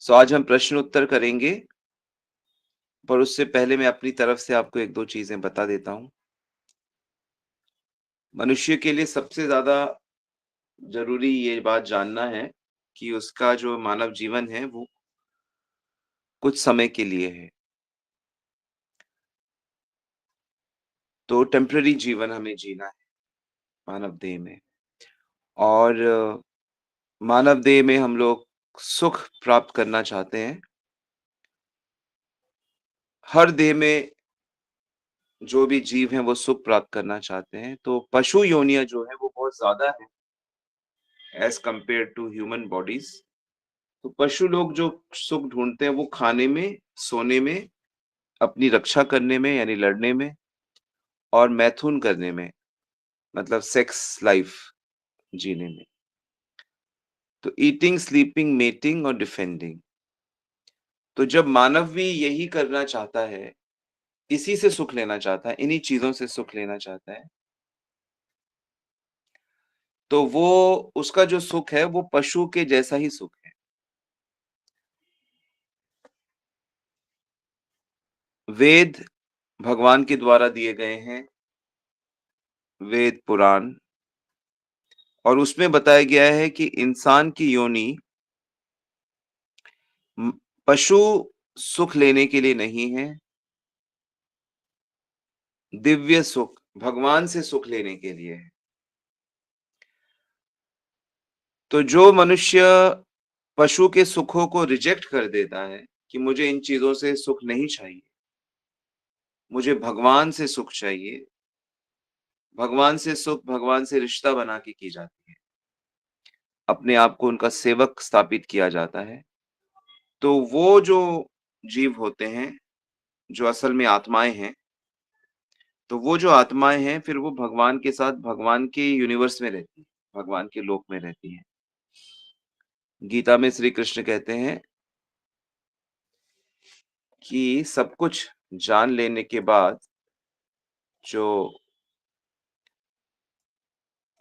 आज हम प्रश्न उत्तर करेंगे, पर उससे पहले मैं अपनी तरफ से आपको 1-2 चीज़ें बता देता हूँ। मनुष्य के लिए सबसे ज़्यादा ज़रूरी ये बात जानना है कि उसका जो मानव जीवन है, वो कुछ समय के लिए है। तो टेम्परेरी जीवन हमें जीना है मानव देह में और मानव देह में हम लोग सुख प्राप्त करना चाहते हैं। हर देह में जो भी जीव हैं, वो सुख प्राप्त करना चाहते हैं। तो पशु योनियाँ जो हैं, वो बहुत ज़्यादा हैं as compare to human bodies. तो पशु लोग जो सुख ढूँढते हैं वो खाने में, सोने में, अपनी रक्षा करने में यानी लड़ने में और मैथुन करने में, मतलब सेक्स लाइफ जीने में। तो ईटिंग, स्लीपिंग, मेटिंग और डिफेंडिंग। तो जब मानव भी यही करना चाहता है, इसी से सुख लेना चाहता है, इन्हीं चीज़ों से सुख लेना चाहता है, तो वो उसका जो सुख है वो पशु के जैसा ही सुख है। वेद भगवान के द्वारा दिए गए हैं, वेद पुराण और उसमें बताया गया है कि इंसान की योनि पशु सुख लेने के लिए नहीं है, दिव्य सुख, भगवान से सुख लेने के लिए है। तो जो मनुष्य पशु के सुखों को रिजेक्ट कर देता है कि मुझे इन चीज़ों से सुख नहीं चाहिए, मुझे भगवान से सुख चाहिए, भगवान से सुख भगवान से रिश्ता बना के की जाती है। अपने आप को उनका सेवक स्थापित किया जाता है। तो वो जो जीव होते हैं, जो असल में आत्माएँ हैं, तो वो जो आत्माएँ हैं फिर वो भगवान के साथ भगवान के यूनिवर्स में रहती हैं, भगवान के लोक में रहती हैं। गीता में श्री कृष्ण कहते हैं कि सब कुछ जान लेने के बाद जो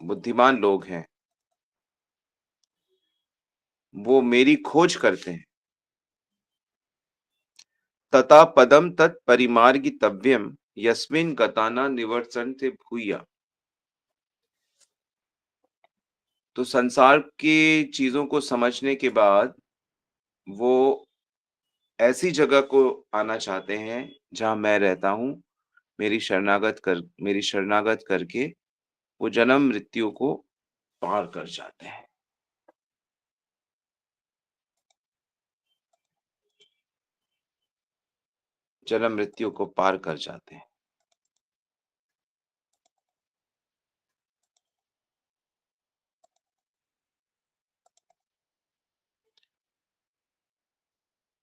बुद्धिमान लोग हैं, वो मेरी खोज करते हैं। तथा पदम तत् परिमार्गितव्यम यस्मिन् गता न निवर्तन्ते भूयः। तो संसार की चीज़ों को समझने के बाद वो ऐसी जगह को आना चाहते हैं जहाँ मैं रहता हूँ, मेरी शरणागत करके वो जन्म मृत्यु को पार कर जाते हैं। जन्म मृत्यु को पार कर जाते हैं।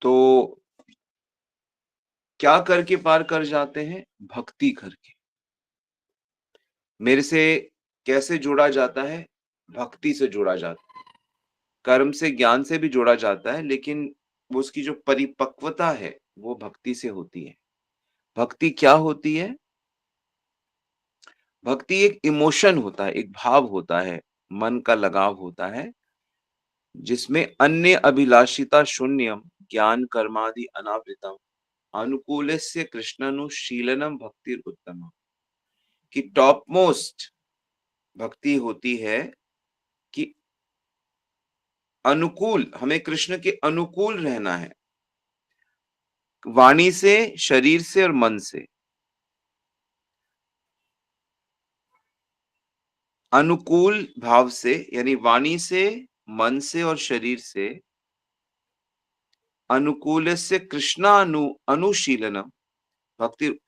तो क्या करके पार कर जाते हैं? भक्ति करके। मेरे से कैसे जुड़ा जाता है? भक्ति से जुड़ा जाता है। कर्म से, ज्ञान से भी जुड़ा जाता है, लेकिन वो उसकी जो परिपक्वता है, वो भक्ति से होती है। भक्ति क्या होती है? भक्ति एक इमोशन होता है, एक भाव होता है, मन का लगाव होता है, जिसमें अन्य अभिलाषिता शून्यम ज्ञान कर्मादि अनावृतम अनुकूलस्य कृष्णानुशीलनम भक्तिरुत्तमम्। कि टॉप मोस्ट भक्ति होती है कि अनुकूल, हमें कृष्ण के अनुकूल रहना है, वाणी से, शरीर से और मन से। अनुकूल भाव से यानी वाणी से, मन से और शरीर से अनुकूलस्य अनुशीलनम भक्ति।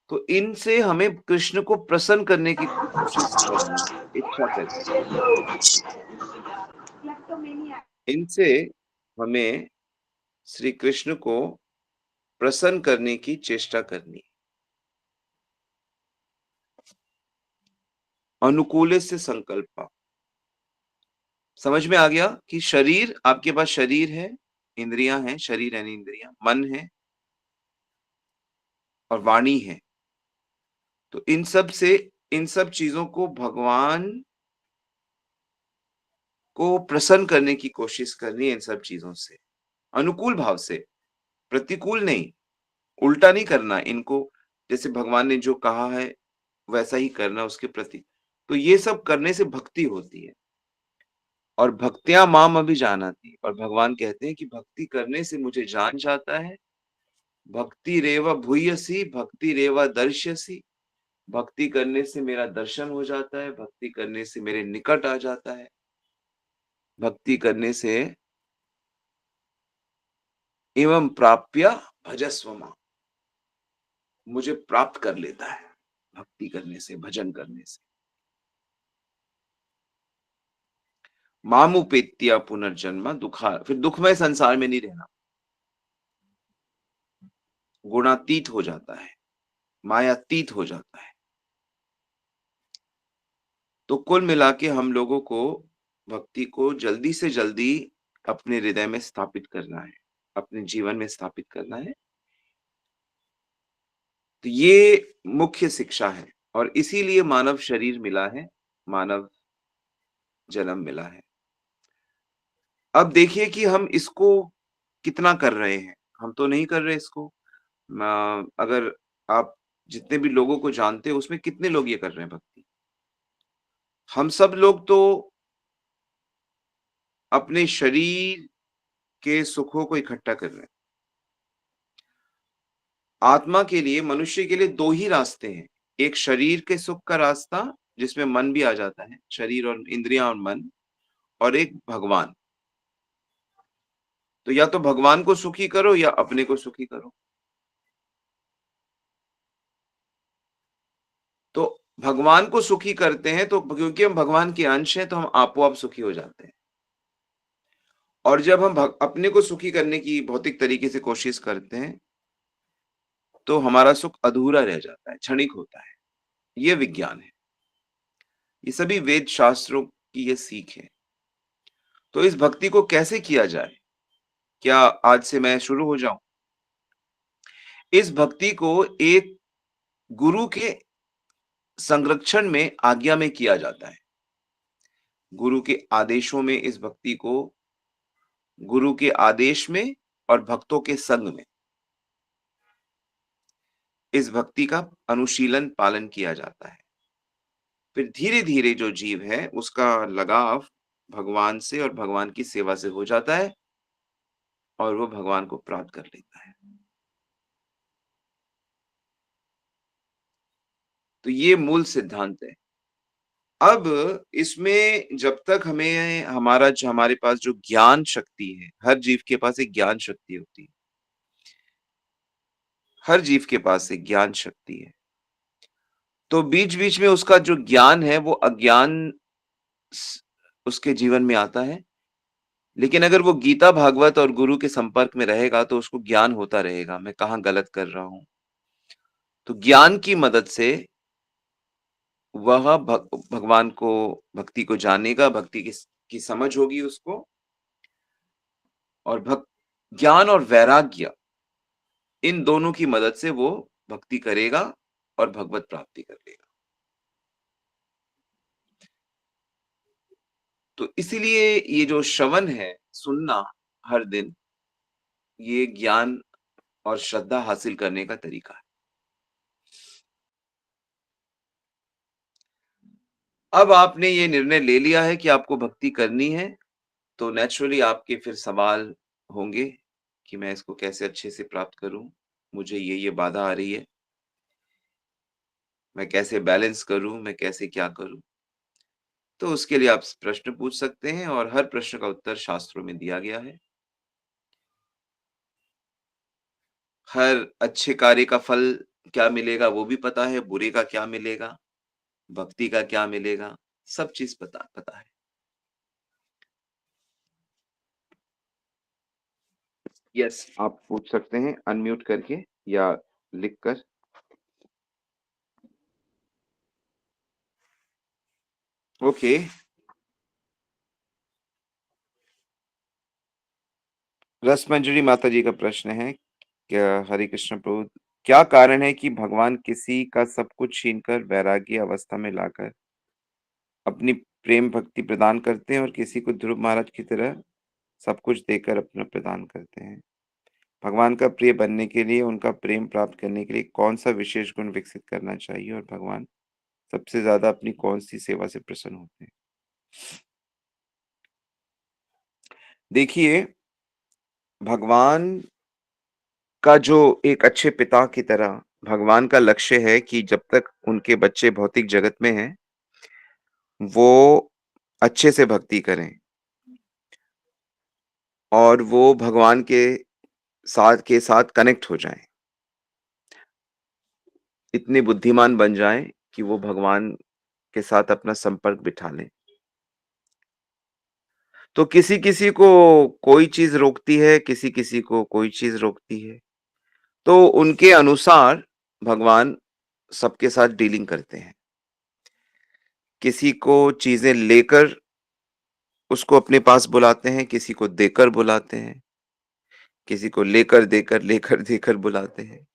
तो इनसे हमें कृष्ण को प्रसन्न करने की कोशिश करनी है, इच्छा करनी है। इनसे हमें श्री कृष्ण को प्रसन्न करने की चेष्टा करनी है। अनुकूलस्य संकल्पः। समझ में आ गया कि शरीर, आपके पास शरीर है, इंद्रियाँ हैं, शरीर यानी इंद्रियाँ, मन है और वाणी है। तो इन सब चीज़ों को भगवान को प्रसन्न करने की कोशिश करनी है इन सब चीज़ों से। अनुकूल भाव से, प्रतिकूल नहीं, उल्टा नहीं करना इनको, जैसे भगवान ने जो कहा है वैसा ही करना उसके प्रति। तो ये सब करने से भक्ति होती है और भक्त्या माम अभिजानाति, और भगवान कहते हैं कि भक्ति करने से मुझे जान जाता है। भक्तिरेव भूयसी भक्तिरेव दर्श्यसि, भक्ति करने से मेरा दर्शन हो जाता है, भक्ति करने से मेरे निकट आ जाता है, भक्ति करने से एवं प्राप्य भजस्व मां, मुझे प्राप्त कर लेता है भक्ति करने से, भजन करने से। मामुपेत्या पुनर्जन्म दुखा, फिर दुखमय संसार में नहीं रहना, गुणातीत हो जाता है, मायातीत हो जाता है। तो कुल मिला के हम लोगों को भक्ति को जल्दी से जल्दी अपने हृदय में स्थापित करना है, अपने जीवन में स्थापित करना है। तो ये मुख्य शिक्षा है और इसीलिए मानव शरीर मिला है, मानव जन्म मिला है। अब देखिए कि हम इसको कितना कर रहे हैं, हम तो नहीं कर रहे इसको। अगर आप जितने भी लोगों को जानते हो उसमें कितने लोग ये कर रहे हैं भक्ति? हम सब लोग तो अपने शरीर के सुखों को इकट्ठा कर रहे हैं। आत्मा के लिए, मनुष्य के लिए 2 ही रास्ते हैं। एक शरीर के सुख का रास्ता जिसमें मन भी आ जाता है, शरीर और इंद्रियाँ और मन, और एक भगवान। तो या तो भगवान को सुखी करो या अपने को सुखी करो। तो भगवान को सुखी करते हैं तो क्योंकि हम भगवान के अंश हैं तो हम आपो-आप सुखी हो जाते हैं। और जब हम अपने को सुखी करने की भौतिक तरीके से कोशिश करते हैं, तो हमारा सुख अधूरा रह जाता है, क्षणिक होता है। ये विज्ञान है। ये सभी वेद शास्त्रों की ये सीख है। तो इस भक्ति को कैसे किया जाए? क्या आज से मैं शुरू हो जाऊँ? इस भक्ति को एक गुरु के संरक्षण में, आज्ञा में किया जाता है। गुरु के आदेशों में इस भक्ति को, गुरु के आदेश में और भक्तों के संग में इस भक्ति का अनुशीलन पालन किया जाता है। फिर धीरे-धीरे जो जीव है उसका लगाव भगवान से और भगवान की सेवा से हो जाता है और वो भगवान को प्राप्त कर लेता है। तो ये मूल सिद्धांत है। अब इसमें जब तक हमें हमारे पास जो ज्ञान शक्ति है, हर जीव के पास एक ज्ञान शक्ति होती है। हर जीव के पास एक ज्ञान शक्ति है। तो बीच-बीच में उसका जो ज्ञान है वो अज्ञान स उसके जीवन में आता है। लेकिन अगर वो गीता भागवत और गुरु के संपर्क में रहेगा तो उसको ज्ञान होता रहेगा, मैं कहाँ गलत कर रहा हूँ। तो ज्ञान की मदद से वह भगवान को, भक्ति को जानेगा, भक्ति की समझ होगी उसको, और ज्ञान और वैराग्य, इन दोनों की मदद से वो भक्ति करेगा और भगवत प्राप्ति कर लेगा। तो इसीलिए ये जो श्रवण है, सुनना हर दिन, ये ज्ञान और श्रद्धा हासिल करने का तरीका है। अब आपने ये निर्णय ले लिया है कि आपको भक्ति करनी है, तो नेचुरली आपके फिर सवाल होंगे कि मैं इसको कैसे अच्छे से प्राप्त करूँ? मुझे ये बाधा आ रही है। मैं कैसे बैलेंस करूँ? मैं कैसे क्या करूँ? तो उसके लिए आप प्रश्न पूछ सकते हैं और हर प्रश्न का उत्तर शास्त्रों में दिया गया है। हर अच्छे कार्य का फल क्या मिलेगा वो भी पता है, बुरे का क्या मिलेगा, भक्ति का क्या मिलेगा, सब चीज़ पता पता है। यस, आप पूछ सकते हैं अनम्यूट करके या लिखकर। ओके, रसमंजरी माता जी का प्रश्न है, क्या हरे कृष्ण प्रभु, क्या कारण है कि भगवान किसी का सब कुछ छीनकर वैराग्य अवस्था में लाकर अपनी प्रेम भक्ति प्रदान करते हैं और किसी को ध्रुव महाराज की तरह सब कुछ देकर अपना प्रदान करते हैं। भगवान का प्रिय बनने के लिए, उनका प्रेम प्राप्त करने के लिए कौन-सा विशेष गुण विकसित करना चाहिए और भगवान सबसे ज़्यादा अपनी कौन-सी सेवा से प्रसन्न होते हैं? देखिए, भगवान का जो एक अच्छे पिता की तरह भगवान का लक्ष्य है कि जब तक उनके बच्चे भौतिक जगत में हैं, वो अच्छे से भक्ति करें और वो भगवान के साथ कनेक्ट हो जाएँ। इतने बुद्धिमान बन जाएँ कि वो भगवान के साथ अपना संपर्क बिठा लें। तो किसी-किसी को कोई चीज़ रोकती है, किसी-किसी को कोई चीज़ रोकती है। तो उनके अनुसार भगवान सबके साथ डीलिंग करते हैं। किसी को चीज़ें लेकर उसको अपने पास बुलाते हैं, किसी को देकर बुलाते हैं, किसी को लेकर देकर, लेकर देकर बुलाते हैं।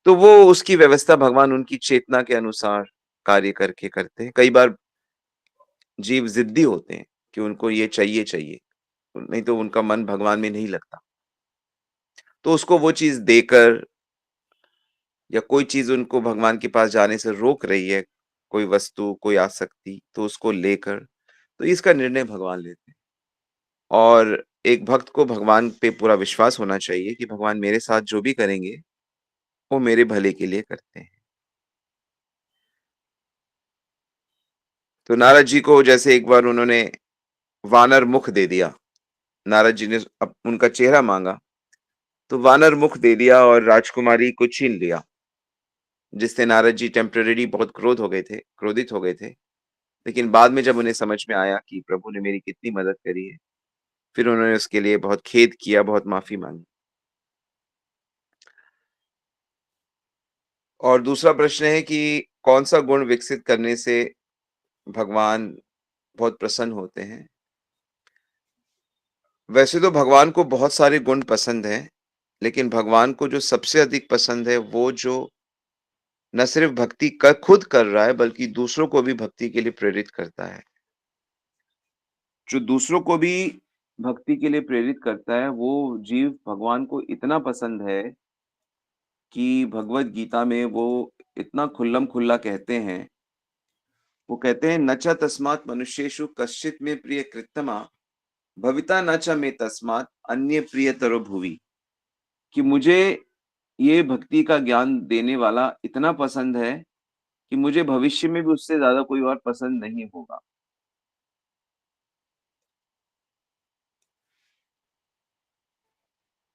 तो वो उसकी व्यवस्था भगवान उनकी चेतना के अनुसार कार्य करके करते हैं। कई बार जीव ज़िद्दी होते हैं कि उनको ये चाहिए, चाहिए, नहीं तो उनका मन भगवान में नहीं लगता। तो उसको वो चीज़ देकर या कोई चीज़ उनको भगवान के पास जाने से रोक रही है, कोई वस्तु, कोई आसक्ति, तो उसको लेकर तो इसका निर्णय भगवान लेते हैं। और एक भक्त को भगवान पे पूरा विश्वास होना चाहिए कि भगवान मेरे साथ जो भी करेंगे, वो मेरे भले के लिए करते हैं। तो नारद जी को जैसे एक बार उन्होंने वानर मुख दे दिया। नारद जी ने उनका चेहरा माँगा, तो वानर मुख दे दिया और राजकुमारी को छीन लिया, जिससे नारद जी टेम्परेरी बहुत क्रोधित हो गए थे। लेकिन बाद में जब उन्हें समझ में आया कि प्रभु ने मेरी कितनी मदद करी है, फिर उन्होंने उसके लिए बहुत खेद किया, बहुत माफ़ी माँगी। और दूसरा प्रश्न है कि कौन-सा गुण विकसित करने से भगवान बहुत प्रसन्न होते हैं? वैसे तो भगवान को बहुत सारे गुण पसंद हैं, लेकिन भगवान को जो सबसे अधिक पसंद है, वो जो न सिर्फ़ भक्ति खुद कर रहा है, बल्कि दूसरों को भी भक्ति के लिए प्रेरित करता है। जो दूसरों को भी भक्ति के लिए प्रेरित करता है, वो जीव भगवान को इतना पसंद है कि भगवद गीता में वो इतना खुल्लम-खुल्ला कहते हैं। वो कहते हैं, "न च तस्मात् मनुष्येषु कश्चित् मे प्रियकृत्तमा, भविता न च मे तस्मात् अन्ये प्रियतरो भुवि।" कि मुझे ये भक्ति का ज्ञान देने वाला इतना पसंद है कि मुझे भविष्य में भी उससे ज़्यादा कोई और पसंद नहीं होगा।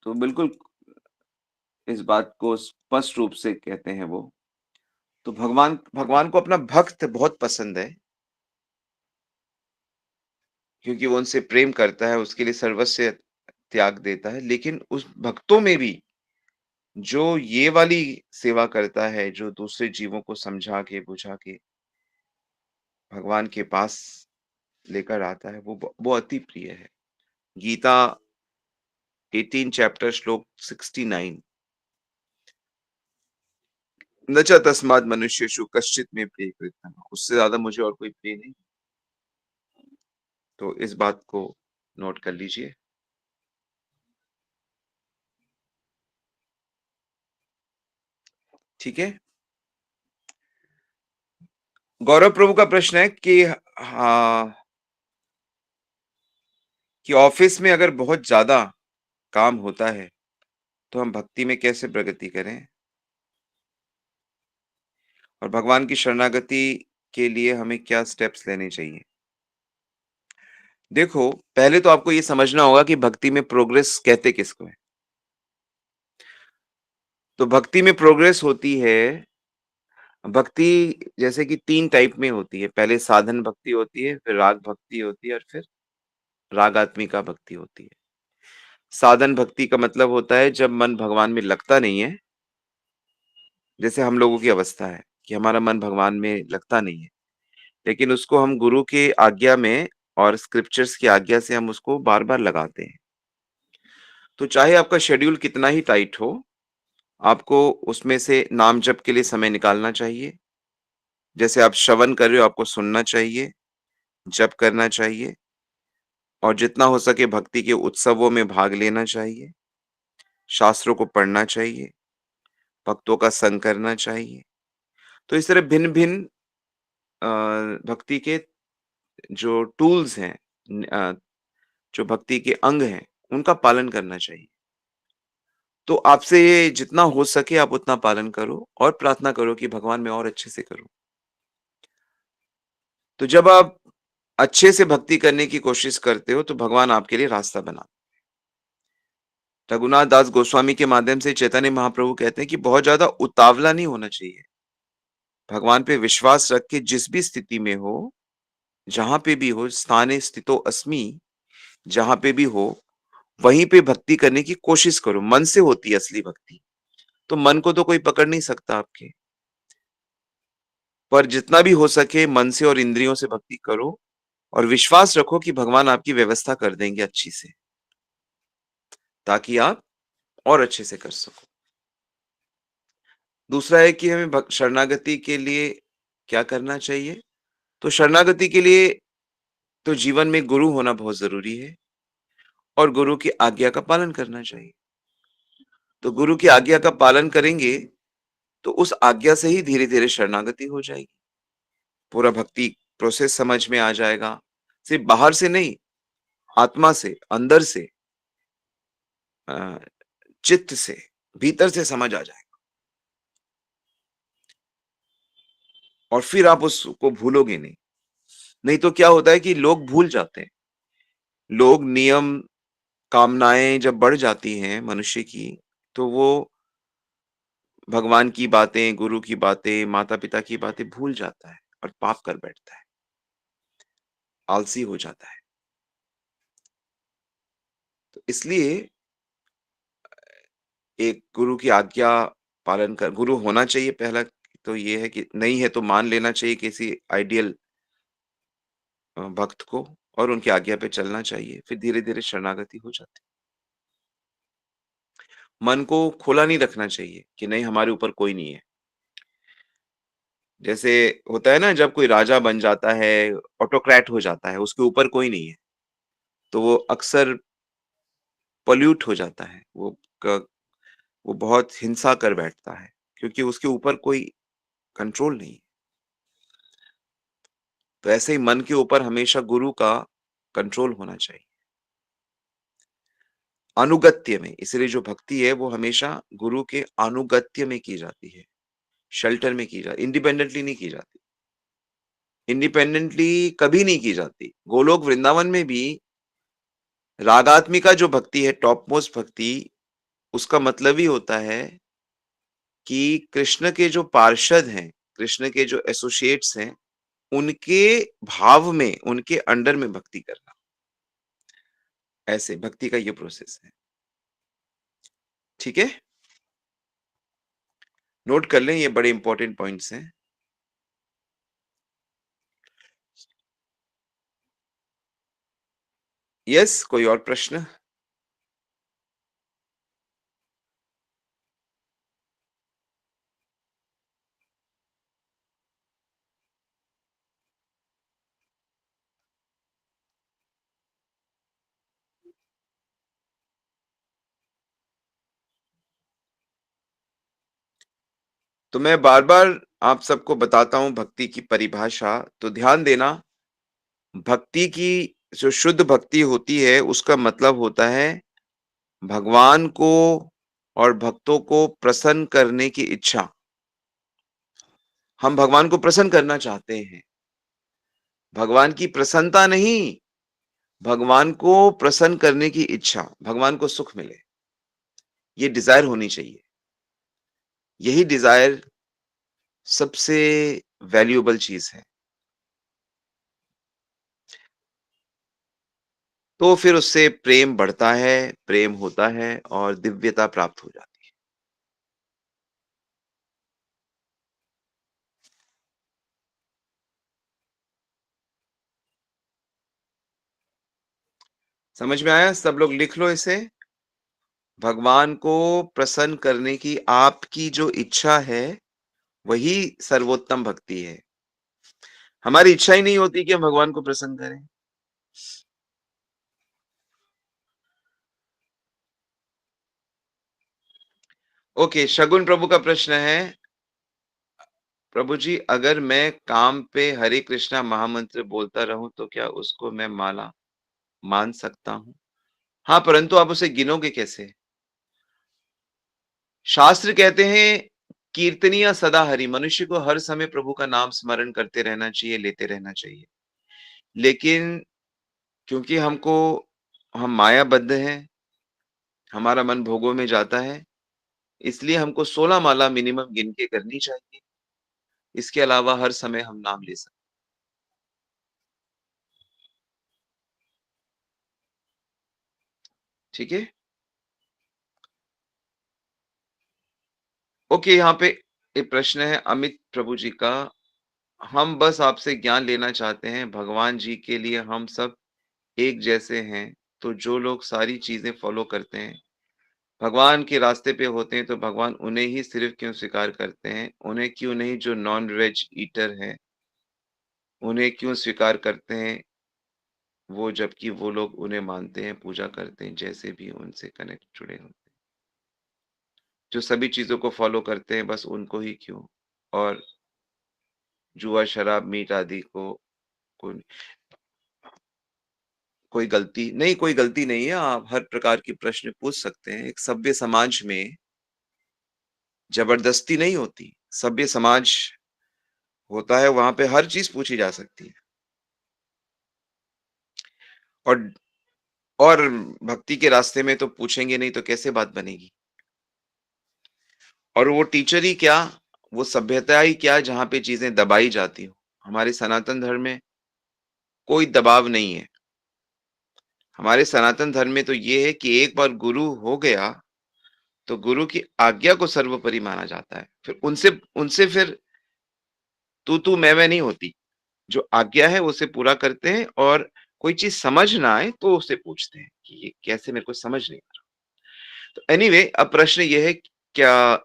तो बिल्कुल इस बात को स्पष्ट रूप से कहते हैं वो। तो भगवान भगवान को अपना भक्त बहुत पसंद है, क्योंकि वो उनसे प्रेम करता है, उसके लिए सर्वस्व त्याग देता है। लेकिन उस भक्तों में भी जो ये वाली सेवा करता है, जो दूसरे जीवों को समझा के, बुझा के भगवान के पास लेकर आता है, वो अति प्रिय है। गीता 18 चैप्टर श्लोक 69, "न च तस्मात् मनुष्येषु कश्चित् मे प्रियकृत्तः", उससे ज़्यादा मुझे और कोई प्रिय नहीं। तो इस बात को नोट कर लीजिए। ठीक है? गौरव प्रभु का प्रश्न है कि हाँ, कि ऑफ़िस में अगर बहुत ज़्यादा काम होता है, तो हम भक्ति में कैसे प्रगति करें? और भगवान की शरणागति के लिए हमें क्या स्टेप्स लेने चाहिए? देखो, पहले तो आपको ये समझना होगा कि भक्ति में प्रोग्रेस कहते किसको है? तो भक्ति में प्रोग्रेस होती है, भक्ति जैसे कि 3 टाइप में होती है। पहले साधन भक्ति होती है, फिर राग भक्ति होती है और फिर रागात्मिका भक्ति होती है। साधन भक्ति का मतलब होता है जब मन भगवान में लगता नहीं है, जैसे हम लोगों की अवस्था है कि हमारा मन भगवान में लगता नहीं है। लेकिन उसको हम गुरु की आज्ञा में और स्क्रिप्चर्स की आज्ञा से हम उसको बार-बार लगाते हैं। तो चाहे आपका शेड्यूल कितना ही टाइट हो, आपको उसमें से नाम जप के लिए समय निकालना चाहिए। जैसे आप श्रवण कर रहे हो, आपको सुनना चाहिए, जप करना चाहिए और जितना हो सके भक्ति के उत्सवों में भाग लेना चाहिए, शास्त्रों को पढ़ना चाहिए, भक्तों का संग करना चाहिए। तो इस तरह भिन्न-भिन्न अ, भक्ति के जो टूल्स हैं, जो भक्ति के अंग हैं, उनका पालन करना चाहिए। तो आपसे ये जितना हो सके आप उतना पालन करो और प्रार्थना करो कि भगवान मैं और अच्छे से करूँ। तो जब आप अच्छे से भक्ति करने की कोशिश करते हो, तो भगवान आपके लिए रास्ता बना। रघुनाथ दास गोस्वामी के माध्यम से चैतन्य महाप्रभु कहते हैं कि बहुत ज़्यादा उतावला नहीं होना चाहिए। भगवान पे विश्वास रख के जिस भी स्थिति में हो, जहाँ पे भी हो, स्थाने स्थितो अस्मि, जहाँ पे भी हो, वहीं पे भक्ति करने की कोशिश करो। मन से होती है असली भक्ति। तो मन को तो कोई पकड़ नहीं सकता आपके। पर जितना भी हो सके मन से और इंद्रियों से भक्ति करो और विश्वास रखो कि भगवान आपकी व्यवस्था कर देंगे अच्छी से, ताकि आप और अच्छे से कर सको। दूसरा है कि हमें शरणागति के लिए क्या करना चाहिए? तो शरणागति के लिए तो जीवन में गुरु होना बहुत ज़रूरी है और गुरु की आज्ञा का पालन करना चाहिए। तो गुरु की आज्ञा का पालन करेंगे, तो उस आज्ञा से ही धीरे-धीरे शरणागति हो जाएगी। पूरा भक्ति प्रोसेस समझ में आ जाएगा। सिर्फ़ बाहर से नहीं, आत्मा से, अंदर से, अ, चित्त से, भीतर से समझ आ जाएगा और फिर आप उसको भूलोगे नहीं। नहीं तो क्या होता है कि लोग भूल जाते हैं। लोग नियम, कामनाएँ जब बढ़ जाती हैं मनुष्य की, तो वो भगवान की बातें, गुरु की बातें, माता-पिता की बातें भूल जाता है और पाप कर बैठता है, आलसी हो जाता है। तो इसलिए एक गुरु की आज्ञा पालन कर गुरु होना चाहिए पहला तो ये है कि नहीं है तो मान लेना चाहिए किसी आइडियल भक्त को और उनकी आज्ञा पे चलना चाहिए। फिर धीरे-धीरे शरणागति हो जाती है। मन को खुला नहीं रखना चाहिए कि नहीं हमारे ऊपर कोई नहीं है। जैसे होता है ना जब कोई राजा बन जाता है, ऑटोक्रेट हो जाता है, उसके ऊपर कोई नहीं है, तो वो अक्सर पॉल्यूट हो जाता है। वो बहुत हिंसा कर बैठता है, क्योंकि उसके ऊपर कोई कंट्रोल नहीं है। तो ऐसे ही मन के ऊपर हमेशा गुरु का कंट्रोल होना चाहिए। अनुगत्य में, इसलिए जो भक्ति है वो हमेशा गुरु के अनुगत्य में की जाती है, शेल्टर में की जाती इंडिपेंडेंटली नहीं की जाती। इंडिपेंडेंटली कभी नहीं की जाती। गोलोक वृंदावन में भी रागात्मिका जो भक्ति है, टॉप मोस्ट भक्ति, उसका मतलब ही होता है कि कृष्ण के जो पार्षद हैं, कृष्ण के जो एसोसिएट्स हैं, उनके भाव में, उनके अंडर में भक्ति करना। ऐसे भक्ति का ये प्रोसेस है। ठीक है? नोट कर लें, ये बड़े इंपॉर्टेंट पॉइंट्स हैं। यस, कोई और प्रश्न? तो मैं बार-बार आप सबको बताता हूँ भक्ति की परिभाषा, तो ध्यान देना, भक्ति की जो शुद्ध भक्ति होती है, उसका मतलब होता है भगवान को और भक्तों को प्रसन्न करने की इच्छा। हम भगवान को प्रसन्न करना चाहते हैं। भगवान की प्रसन्नता नहीं, भगवान को प्रसन्न करने की इच्छा, भगवान को सुख मिले, ये डिज़ायर होनी चाहिए। यही डिज़ायर सबसे वैल्यूएबल चीज़ है। तो फिर उससे प्रेम बढ़ता है, प्रेम होता है और दिव्यता प्राप्त हो जाती है। समझ में आया? सब लोग लिख लो इसे। भगवान को प्रसन्न करने की आपकी जो इच्छा है, वही सर्वोत्तम भक्ति है। हमारी इच्छा ही नहीं होती कि हम भगवान को प्रसन्न करें। ओके, शगुन प्रभु का प्रश्न है, प्रभु जी अगर मैं काम पे हरे कृष्णा महामंत्र बोलता रहूं तो क्या उसको मैं माला मान सकता हूँ? हाँ, परंतु आप उसे गिनोगे कैसे? शास्त्र कहते हैं कीर्तनिया सदा हरि, मनुष्य को हर समय प्रभु का नाम स्मरण करते रहना चाहिए, लेते रहना चाहिए। लेकिन क्योंकि हम मायाबद्ध हैं, हमारा मन भोगों में जाता है, इसलिए हमको 16 माला मिनिमम गिन के करनी चाहिए। इसके अलावा हर समय हम नाम ले सकते। ठीक है? ओके, यहाँ पे एक प्रश्न है अमित प्रभु जी का, हम बस आपसे ज्ञान लेना चाहते हैं, भगवान जी के लिए हम सब एक जैसे हैं, तो जो लोग सारी चीज़ें फ़ॉलो करते हैं, भगवान के रास्ते पे होते हैं, तो भगवान उन्हें ही सिर्फ़ क्यों स्वीकार करते हैं? उन्हें क्यों नहीं जो नॉन वेज ईटर हैं, उन्हें क्यों स्वीकार करते हैं वो जबकि वो लोग उन्हें मानते हैं, पूजा करते हैं, जैसे भी उनसे कनेक्ट जुड़े होते हैं। जो सभी चीज़ों को फ़ॉलो करते हैं, बस उनको ही क्यों? और जुआ, शराब, मीट आदि को कोई कोई गलती नहीं है, आप हर प्रकार के प्रश्न पूछ सकते हैं। एक सभ्य समाज में ज़बरदस्ती नहीं होती, सभ्य समाज होता है, वहाँ पे हर चीज़ पूछी जा सकती है। और और भक्ति के रास्ते में तो पूछेंगे नहीं तो कैसे बात बनेगी? और वो टीचर ही क्या, वो सभ्यता ही क्या जहाँ पे चीज़ें दबाई जाती हो। हमारे सनातन धर्म में कोई दबाव नहीं है। हमारे सनातन धर्म में तो ये है कि एक बार गुरु हो गया, तो गुरु की आज्ञा को सर्वोपरि माना जाता है। फिर उनसे उनसे फिर तू-तू, मैं-मैं नहीं होती। जो आज्ञा है उसे पूरा करते हैं और कोई चीज़ समझ ना आए तो उससे पूछते हैं कि ये कैसे, मेरे को समझ नहीं आ रहा। तो एनीवे अब प्रश्न ये है क्या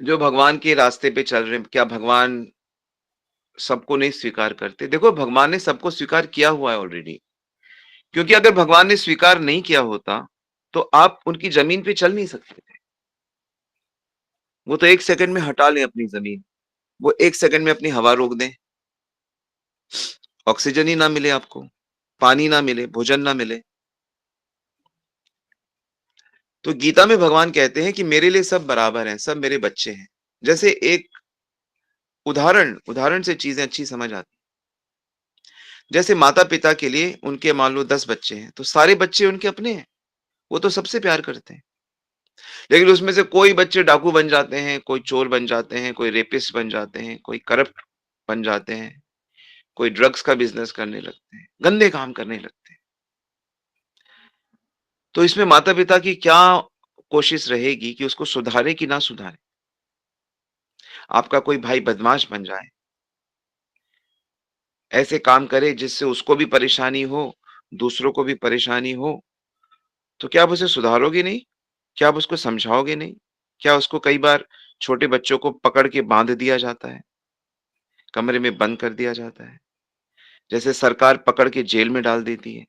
जो भगवान के रास्ते पे चल रहे हैं, क्या भगवान सबको नहीं स्वीकार करते? देखो भगवान ने सबको स्वीकार किया हुआ है ऑलरेडी। क्योंकि अगर भगवान ने स्वीकार नहीं किया होता, तो आप उनकी ज़मीन पे चल नहीं सकते थे। वो तो 1 सेकंड में हटा लें अपनी ज़मीन। वो 1 सेकंड में अपनी हवा रोक दें, ऑक्सीजन ही ना मिले आपको, पानी ना मिले, भोजन ना मिले। तो गीता में भगवान कहते हैं कि मेरे लिए सब बराबर हैं, सब मेरे बच्चे हैं। जैसे एक उदाहरण से चीज़ें अच्छी समझ आती। जैसे माता-पिता के लिए उनके मान लो 10 बच्चे हैं, तो सारे बच्चे उनके अपने हैं। वो तो सबसे प्यार करते हैं। लेकिन उसमें से कोई बच्चे डाकू बन जाते हैं, कोई चोर बन जाते हैं, कोई रेपिस्ट बन जाते हैं, कोई करप्ट बन जाते हैं, कोई ड्रग्स का बिज़नेस करने लगते हैं, गंदे काम करने लगते हैं। तो इसमें माता-पिता की क्या कोशिश रहेगी कि उसको सुधारें कि ना सुधारें? आपका कोई भाई बदमाश बन जाए, ऐसे काम करे जिससे उसको भी परेशानी हो, दूसरों को भी परेशानी हो, तो क्या आप उसे सुधारोगे नहीं? क्या आप उसको समझाओगे नहीं? क्या उसको कई बार छोटे बच्चों को पकड़ के बाँध दिया जाता है, कमरे में बंद कर दिया जाता है। जैसे सरकार पकड़ के जेल में डाल देती है।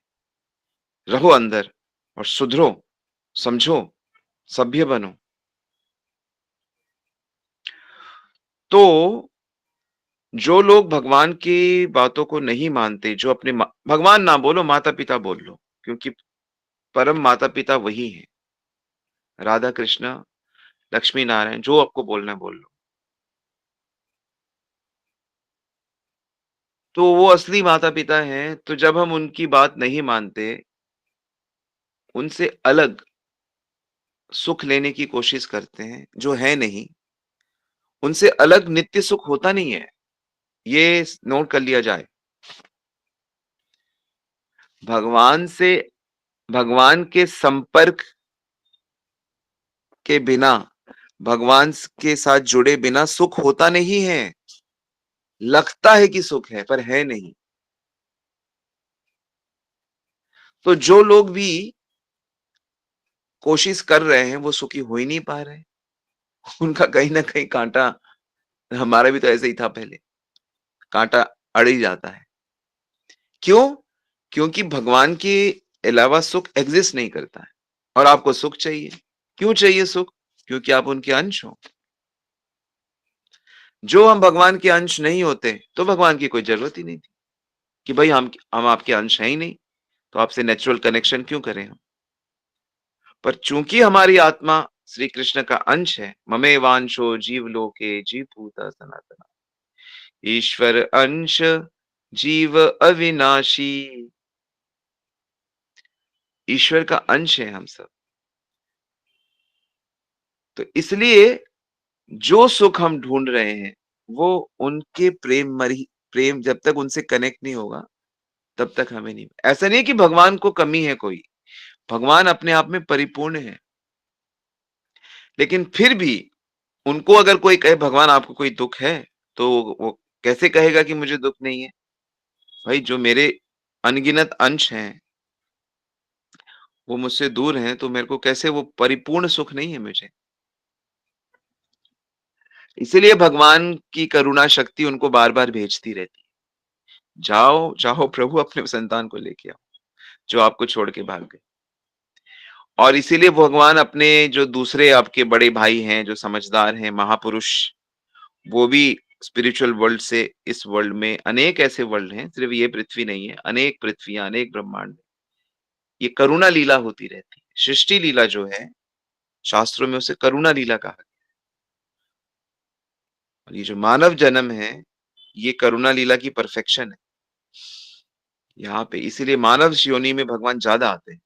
रहो अंदर और सुधरो, समझो, सभ्य बनो। तो जो लोग भगवान की बातों को नहीं मानते, जो अपने भगवान ना बोलो, माता-पिता बोल लो, क्योंकि परम माता-पिता वही हैं। राधा कृष्ण, लक्ष्मी नारायण, जो आपको बोलना है बोल लो। तो वो असली माता-पिता हैं, तो जब हम उनकी बात नहीं मानते, उनसे अलग सुख लेने की कोशिश करते हैं, जो है नहीं, उनसे अलग नित्य सुख होता नहीं है। ये नोट कर लिया जाए। भगवान से भगवान के संपर्क के बिना, भगवान के साथ जुड़े बिना सुख होता नहीं है। लगता है कि सुख है, पर है नहीं। तो जो लोग भी कोशिश कर रहे हैं, वो सुखी हो ही नहीं पा रहे हैं। उनका कहीं न कहीं काँटा, हमारा भी तो ऐसे ही था पहले, काँटा अड़ ही जाता है। क्यों? क्योंकि भगवान के अलावा सुख एग्ज़िस्ट नहीं करता है। और आपको सुख चाहिए। क्यों चाहिए सुख? क्योंकि आप उनके अंश हो। जो हम भगवान के अंश नहीं होते, तो भगवान की कोई ज़रूरत ही नहीं थी कि भई हम आपके अंश हैं ही नहीं, तो आपसे नेचुरल कनेक्शन क्यों करें हम? पर चूँकि हमारी आत्मा श्री कृष्ण का अंश है, ममेवांशो जीवलोके जीवभूतः सनातनः। ईश्वर अंश जीव अविनाशी, ईश्वर का अंश है हम सब। तो इसलिए जो सुख हम ढूँढ रहे हैं, वो उनके प्रेम जब तक उनसे कनेक्ट नहीं होगा, तब तक हमें नहीं। ऐसा नहीं है कि भगवान को कमी है कोई, भगवान अपने आप में परिपूर्ण है। लेकिन फिर भी उनको अगर कोई कहे भगवान आपको कोई दुःख है, तो वो कैसे कहेगा कि मुझे दुःख नहीं है? भाई जो मेरे अनगिनत अंश हैं, वो मुझसे दूर हैं, तो मेरे को कैसे वो परिपूर्ण सुख नहीं है मुझे? इसीलिए भगवान की करुणा शक्ति उनको बार-बार भेजती रहती है। जाओ, जाओ प्रभु अपने संतान को लेके आओ, जो आपको छोड़ के भाग गए। और इसीलिए भगवान अपने जो दूसरे आपके बड़े भाई हैं, जो समझदार हैं, महापुरुष, वो भी स्पिरिचुअल वर्ल्ड से इस वर्ल्ड में अनेक ऐसे वर्ल्ड हैं, सिर्फ ये पृथ्वी नहीं है, अनेक पृथ्वियाँ, अनेक ब्रह्मांड, ये करुणा लीला होती रहती है। सृष्टि लीला जो है, शास्त्रों में उसे करुणा लीला कहा गया। और ये जो मानव जन्म है, ये करुणा लीला की परफेक्शन है। यहाँ पे इसीलिए मानव योनि में भगवान ज़्यादा आते हैं।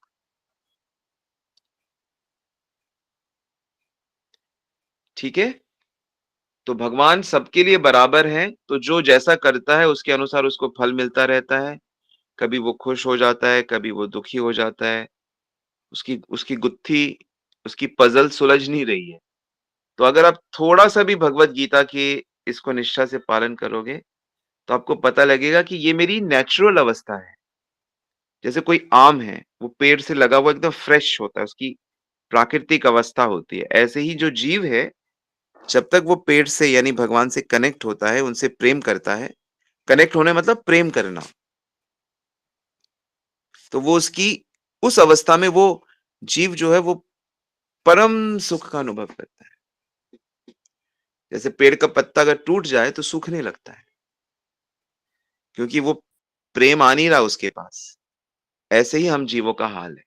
ठीक है? तो भगवान सबके लिए बराबर हैं, तो जो जैसा करता है उसके अनुसार उसको फल मिलता रहता है। कभी वो खुश हो जाता है, कभी वो दुखी हो जाता है। उसकी उसकी गुत्थी, उसकी पज़ल सुलझ नहीं रही है। तो अगर आप थोड़ा-सा भी भगवत गीता के इसको निष्ठा से पालन करोगे, तो आपको पता लगेगा कि ये मेरी नेचुरल अवस्था है। जैसे कोई आम है, वो पेड़ से लगा हुआ एकदम फ्रेश होता है, उसकी प्राकृतिक अवस्था होती है। ऐसे ही जो जीव है, जब तक वो पेड़ से यानी भगवान से कनेक्ट होता है, उनसे प्रेम करता है, कनेक्ट होना मतलब प्रेम करना, तो वो उसकी उस अवस्था में वो जीव जो है वो परम सुख का अनुभव करता है। जैसे पेड़ का पत्ता अगर टूट जाए तो सूखने लगता है, क्योंकि वो प्रेम आ नहीं रहा उसके पास। ऐसे ही हम जीवों का हाल है।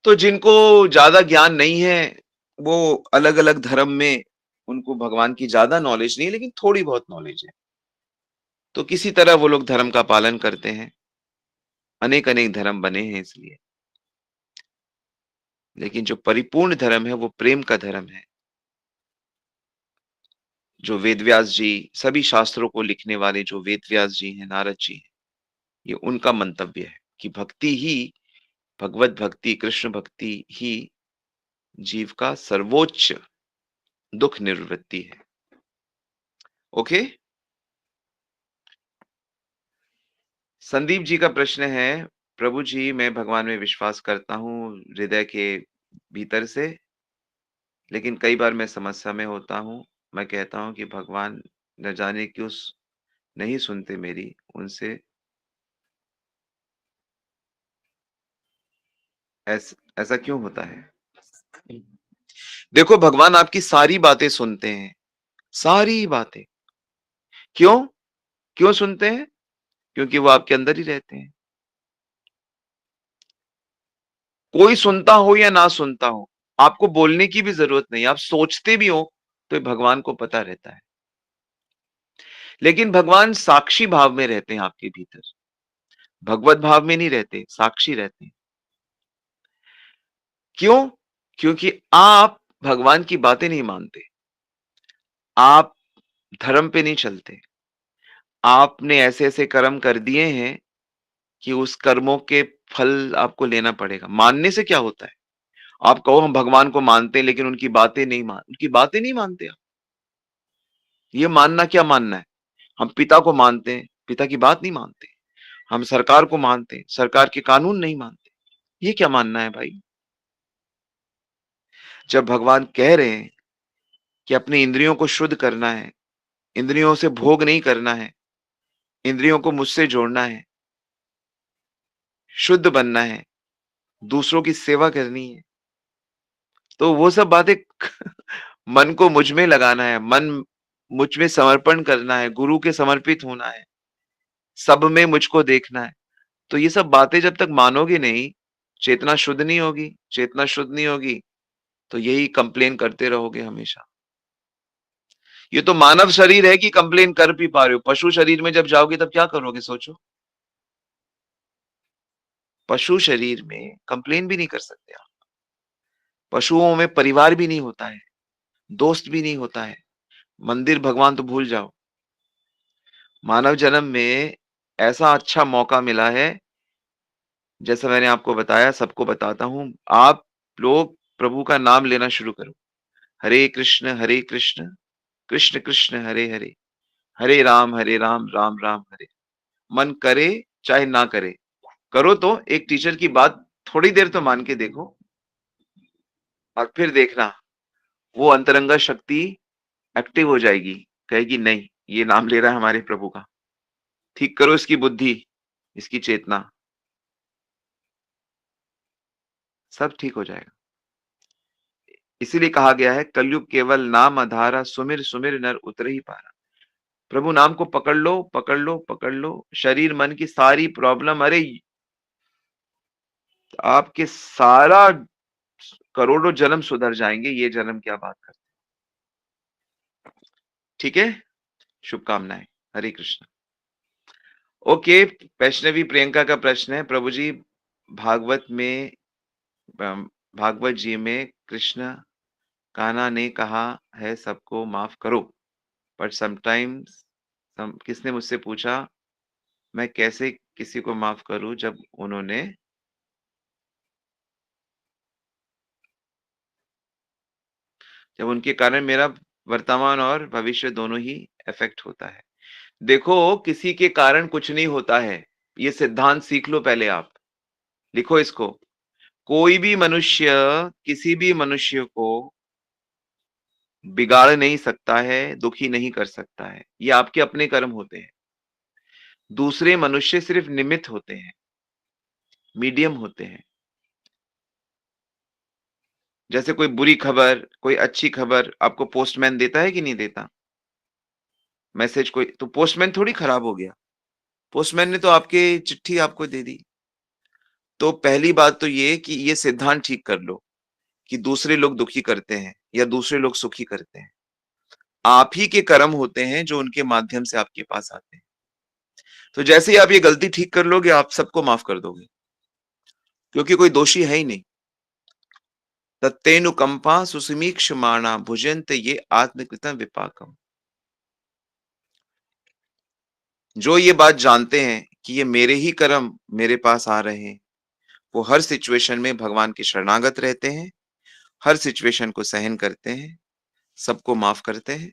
तो जिनको ज़्यादा ज्ञान नहीं है, वो अलग-अलग धर्म में उनको भगवान की ज़्यादा नॉलेज नहीं है, लेकिन थोड़ी बहुत नॉलेज है। तो किसी तरह वो लोग धर्म का पालन करते हैं। अनेक-अनेक धर्म बने हैं इसलिए। लेकिन जो परिपूर्ण धर्म है, वो प्रेम का धर्म है। जो वेद व्यास जी, सभी शास्त्रों को लिखने वाले जो वेद व्यास जी हैं, नारद जी हैं, ये उनका मंतव्य है कि भक्ति ही, भगवत भक्ति, कृष्ण भक्ति ही जीव का सर्वोच्च दुःख निवृत्ति है। ओके? संदीप जी का प्रश्न है, प्रभु जी मैं भगवान में विश्वास करता हूँ हृदय के भीतर से, लेकिन कई बार मैं समस्या में होता हूँ। मैं कहता हूँ कि भगवान न जाने क्यों नहीं सुनते मेरी, उनसे ऐसा क्यों होता है? देखो भगवान आपकी सारी बातें सुनते हैं, सारी बातें। क्यों? क्यों सुनते हैं? क्योंकि वो आपके अंदर ही रहते हैं। कोई सुनता हो या ना सुनता हो, आपको बोलने की भी ज़रूरत नहीं है, आप सोचते भी हो, तो भगवान को पता रहता है। लेकिन भगवान साक्षी भाव में रहते हैं आपके भीतर, भगवत भाव में नहीं रहते, साक्षी रहते हैं। क्यों? क्योंकि आप भगवान की बातें नहीं मानते, आप धर्म पे नहीं चलते, आपने ऐसे-ऐसे कर्म कर दिए हैं कि उस कर्मों के फल आपको लेना पड़ेगा। मानने से क्या होता है? आप कहो हम भगवान को मानते हैं लेकिन उनकी बातें नहीं मानते आप। ये मानना क्या मानना है? हम पिता को मानते हैं, पिता की बात नहीं मानते। हम सरकार को मानते हैं, सरकार के कानून नहीं मानते। ये क्या मानना है भाई? जब भगवान कह रहे हैं कि अपनी इंद्रियों को शुद्ध करना है, इंद्रियों से भोग नहीं करना है, इंद्रियों को मुझसे जोड़ना है, शुद्ध बनना है, दूसरों की सेवा करनी है। तो वो सब बातें मन को मुझ में लगाना है, मन मुझ में समर्पण करना है, गुरु के समर्पित होना है, सब में मुझको देखना है। तो ये सब बातें जब तक मानोगे नहीं, चेतना शुद्ध नहीं होगी, चेतना शुद्ध नहीं होगी, तो यही कंप्लेन करते रहोगे हमेशा। ये तो मानव शरीर है कि कंप्लेन कर भी पा रहे हो, पशु शरीर में जब जाओगे तब क्या करोगे सोचो? पशु शरीर में कंप्लेन भी नहीं कर सकते आप। पशुओं में परिवार भी नहीं होता है, दोस्त भी नहीं होता है, मंदिर भगवान तो भूल जाओ। मानव जन्म में ऐसा अच्छा मौका मिला है, जैसा मैंने आपको बताया, सबको बताता हूँ, आप लोग प्रभु का नाम लेना शुरू करो। हरे कृष्ण, कृष्ण कृष्ण हरे हरे, हरे राम, राम राम हरे। मन करे चाहे ना करे, करो तो एक टीचर की बात थोड़ी देर तो मान के देखो और फिर देखना, वो अंतरंगा शक्ति एक्टिव हो जाएगी, कहेगी नहीं, ये नाम ले रहा है हमारे प्रभु का। ठीक करो इसकी बुद्धि, इसकी चेतना, सब ठीक हो जाएगा। इसीलिए कहा गया है कलयुग केवल नाम आधारा, सुमिर सुमिर नर उतर ही पारा। प्रभु नाम को पकड़ लो, पकड़ लो, पकड़ लो, शरीर मन की सारी प्रॉब्लम, अरे आपके सारा करोड़ों जन्म सुधर जाएंगे, ये जन्म क्या बात करते। ठीक है, शुभकामनाएं। हरे कृष्ण। ओके, वैष्णवी प्रियंका का प्रश्न है, प्रभु जी भागवत में भागवत जी में कृष्ण कान्हा ने कहा है सबको माफ करो, बट समटाइम्स किसने मुझसे पूछा मैं कैसे किसी को माफ करूं जब उनके कारण मेरा वर्तमान और भविष्य दोनों ही इफेक्ट होता है। देखो, किसी के कारण कुछ नहीं होता है, ये सिद्धांत सीख लो पहले आप, लिखो इसको। कोई भी मनुष्य किसी भी मनुष्य को बिगाड़ नहीं सकता है, दुखी नहीं कर सकता है, ये आपके अपने कर्म होते हैं। दूसरे मनुष्य सिर्फ निमित्त होते हैं, मीडियम होते हैं। जैसे कोई बुरी खबर, कोई अच्छी खबर आपको पोस्टमैन देता है कि नहीं देता? मैसेज कोई तो पोस्टमैन थोड़ी खराब हो गया, पोस्टमैन ने तो आपकी चिट्ठी आपको दे दी। तो पहली बात तो ये कि ये सिद्धांत ठीक कर लो कि दूसरे लोग दुखी करते हैं या दूसरे लोग सुखी करते हैं। आप ही के कर्म होते हैं जो उनके माध्यम से आपके पास आते हैं। तो जैसे ही आप ये गलती ठीक कर लोगे, आप सबको माफ कर दोगे, क्योंकि कोई दोषी है ही नहीं। तत्तेनुकंपा सुसमीक्षमाणा भुजन्ते ये आत्मकृतं विपाकम्। जो ये बात जानते हैं कि ये मेरे ही कर्म मेरे पास आ रहे हैं, वो हर सिचुएशन में भगवान के शरणागत रहते हैं, हर सिचुएशन को सहन करते हैं, सबको माफ करते हैं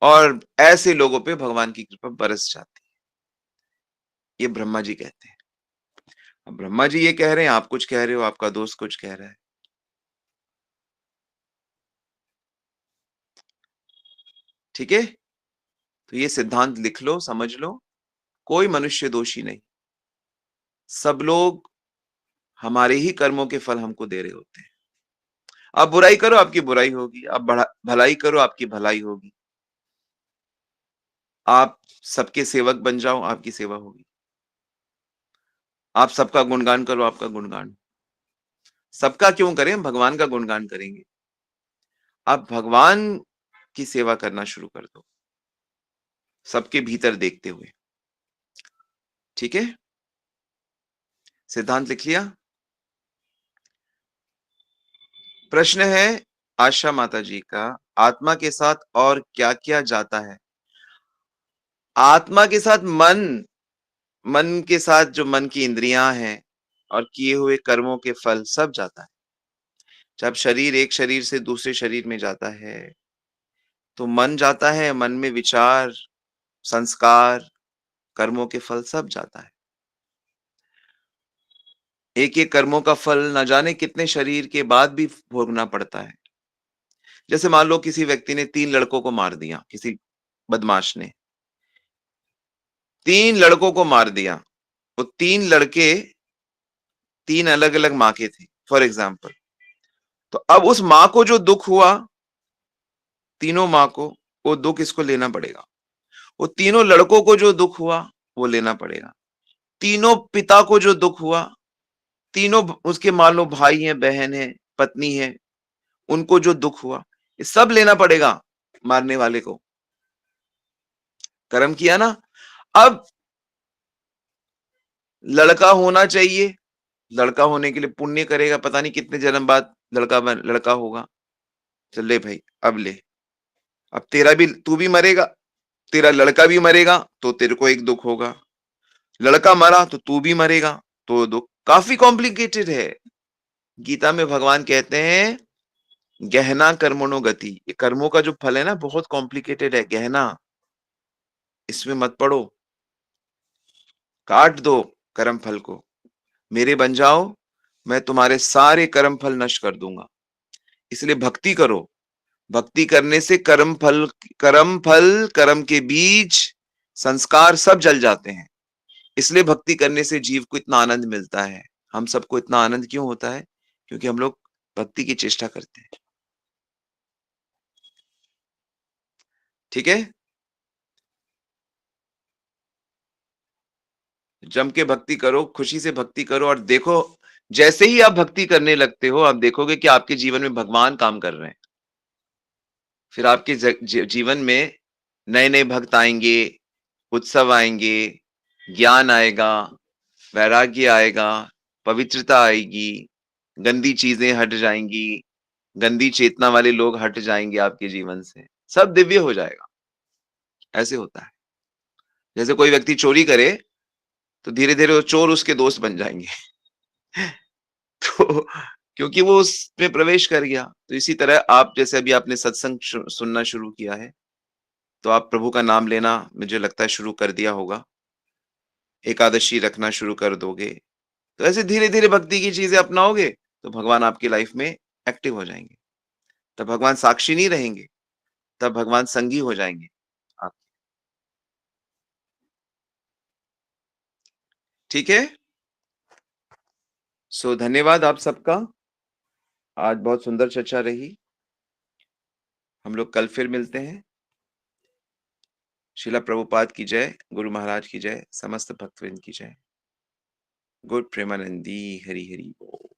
और ऐसे लोगों पे भगवान की कृपा बरस जाती है। ये ब्रह्मा जी कहते हैं। अब ब्रह्मा जी ये कह रहे हैं, आप कुछ कह रहे हो, आपका दोस्त कुछ कह रहा है। ठीक है? तो ये सिद्धांत लिख लो, समझ लो, कोई मनुष्य दोषी नहीं। सब लोग हमारे ही कर्मों के फल हमको दे रहे होते हैं। आप बुराई करो, आपकी बुराई होगी, आप भलाई करो, आपकी भलाई होगी। आप सबके सेवक बन जाओ, आपकी सेवा होगी। आप सबका गुणगान करो, आपका गुणगान। सबका क्यों करें, भगवान का गुणगान करेंगे। आप भगवान की सेवा करना शुरू कर दो, सबके भीतर देखते हुए। ठीक है? सिद्धांत लिख लिया? प्रश्न है आशा माता जी का, आत्मा के साथ और क्या-क्या जाता है? आत्मा के साथ मन के साथ जो मन की इंद्रियां हैं और किए हुए कर्मों के फल सब जाता है। जब शरीर एक शरीर से दूसरे शरीर में जाता है, तो मन जाता है, मन में विचार, संस्कार, कर्मों के फल सब जाता है। एक-एक कर्मों का फल न जाने कितने शरीर के बाद भी भोगना पड़ता है। जैसे मान लो किसी व्यक्ति ने 3 लड़कों को मार दिया, किसी बदमाश ने 3 लड़कों को मार दिया। वो 3 लड़के 3 अलग-अलग माँ के थे फॉर एग्जांपल। तो अब उस माँ को जो दुःख हुआ, तीनों माँ को, वो दुःख इसको लेना पड़ेगा। वो तीनों लड़कों को जो दुःख हुआ, वो लेना पड़ेगा। तीनों पिता को जो दुःख हुआ, तीनों उसके मान लो भाई हैं, बहन है, पत्नी है, उनको जो दुःख हुआ, ये सब लेना पड़ेगा मारने वाले को। कर्म किया ना? अब लड़का होना चाहिए, लड़का होने के लिए पुण्य करेगा, पता नहीं कितने जन्म बाद लड़का होगा। चल ले भाई, अब ले। अब तेरा भी, तू भी मरेगा, तेरा लड़का भी मरेगा, तो तेरे को एक दुःख होगा। लड़का मरा तो तू भी मरेगा, तो दुःख। काफ़ी कॉम्प्लिकेटेड है। गीता में भगवान कहते हैं, गहना कर्मणो गति। ये कर्मों का जो फल है ना, बहुत कॉम्प्लिकेटेड है, गहना। इसमें मत पड़ो। काट दो कर्म फल को। मेरे बन जाओ, मैं तुम्हारे सारे कर्म फल नष्ट कर दूंगा। इसलिए भक्ति करो। भक्ति करने से कर्म फल, कर्म के बीज, संस्कार सब जल जाते हैं। इसलिए भक्ति करने से जीव को इतना आनंद मिलता है। हम सबको इतना आनंद क्यों होता है? क्योंकि हम लोग भक्ति की चेष्टा करते हैं। ठीक है? जम के भक्ति करो, खुशी से भक्ति करो, और देखो, जैसे ही आप भक्ति करने लगते हो, आप देखोगे कि आपके जीवन में भगवान काम कर रहे हैं। फिर आपके जीवन में नए-नए भक्त आएँगे, उत्सव आएँगे, ज्ञान आएगा, वैराग्य आएगा, पवित्रता आएगी, गंदी चीज़ें हट जाएँगी, गंदी चेतना वाले लोग हट जाएँगे आपके जीवन से। सब दिव्य हो जाएगा। ऐसे होता है। जैसे कोई व्यक्ति चोरी करे, तो धीरे-धीरे वो चोर उसके दोस्त बन जाएँगे। तो क्योंकि वो उसमें प्रवेश कर गया। तो इसी तरह आप, जैसे अभी आपने सत्संग सुनना शुरू किया है, तो आप प्रभु का नाम लेना मुझे लगता है शुरू कर दिया होगा। एकादशी रखना शुरू कर दोगे। तो ऐसे धीरे-धीरे भक्ति की चीज़ें अपनाओगे, तो भगवान आपकी लाइफ में एक्टिव हो जाएँगे। तब भगवान साक्षी नहीं रहेंगे, तब भगवान संगी हो जाएँगे आप। ठीक है? सो धन्यवाद आप सबका। आज बहुत सुंदर चर्चा रही। हम लोग कल फिर मिलते हैं। शिला प्रभुपाद की जय, गुरु महाराज की जय, समस्त भक्तवृंद की जय। गुड प्रेमानंदी, हरि हरि बोल।